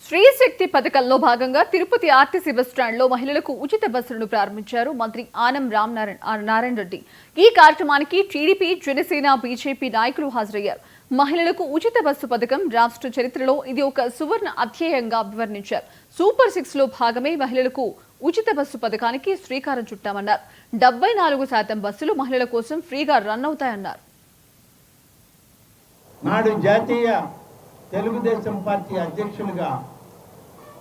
శ్రీ శక్తి పథకంలో భాగంగా తిరుపతి ఆర్టీసీ బస్టాండ్లో మహిళలకు ఉచిత బస్సులను ప్రారంభించారు మంత్రి ఆనం నారాయణ రెడ్డి. ఈ కార్యక్రమానికి టీడీపీ, జనసేన, బీజేపీ నాయకులు హాజరయ్యారు. మహిళలకు ఉచిత బస్సు పథకం రాష్ట్ర చరిత్రలో ఇది ఒక సువర్ణ అధ్యాయంగా అభివర్ణించారు. సూపర్ 6 లో భాగమే మహిళలకు ఉచిత బస్సు పథకానికి శ్రీకారం చుట్టామన్నారు. 74% బస్సులు మహిళల కోసం ఫ్రీగా రన్ అవుతాయన్నారు. నాడు జాతీయ తెలుగుదేశం పార్టీ అధ్యక్షులుగా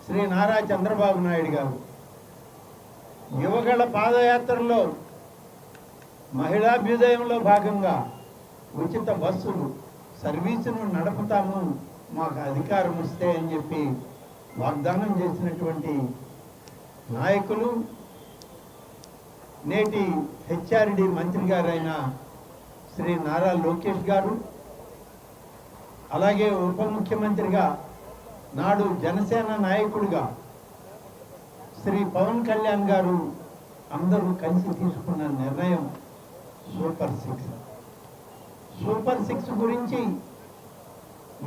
శ్రీ నారా చంద్రబాబు నాయుడు గారు యువగళ పాదయాత్రలో మహిళాభ్యుదయంలో భాగంగా ఉచిత బస్సులు సర్వీసును నడుపుతాము, మాకు అధికారం వస్తే అని చెప్పి వాగ్దానం చేసినటువంటి నాయకులు నేటి హెచ్ఆర్డి మంత్రి గారైన శ్రీ నారా లోకేష్ గారు, అలాగే ఉప ముఖ్యమంత్రిగా నాడు జనసేన నాయకుడిగా శ్రీ పవన్ కళ్యాణ్ గారు అందరూ కలిసి తీసుకున్న నిర్ణయం సూపర్ 6. సూపర్ 6 గురించి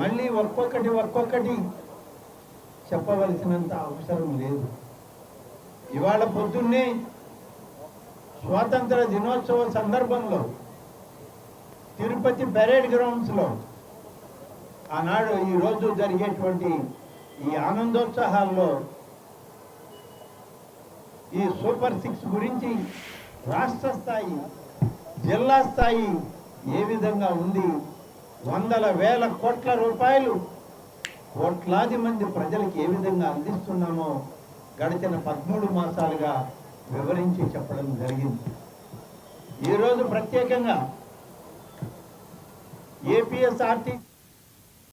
మళ్ళీ ఒక్కొక్కటి చెప్పవలసినంత అవసరం లేదు. ఇవాళ పొద్దున్నే స్వాతంత్ర దినోత్సవ సందర్భంలో తిరుపతి పెరేడ్ గ్రౌండ్స్లో ఆనాడు ఈరోజు జరిగేటువంటి ఈ ఆనందోత్సాహాల్లో ఈ సూపర్ 6 గురించి రాష్ట్ర స్థాయి, జిల్లా స్థాయి ఏ విధంగా ఉంది, వందల వేల కోట్ల రూపాయలు కోట్లాది మంది ప్రజలకు ఏ విధంగా అందిస్తున్నామో గడిచిన 13 మాసాలుగా వివరించి చెప్పడం జరిగింది. ఈరోజు ప్రత్యేకంగా ఏపీఎస్ఆర్టీ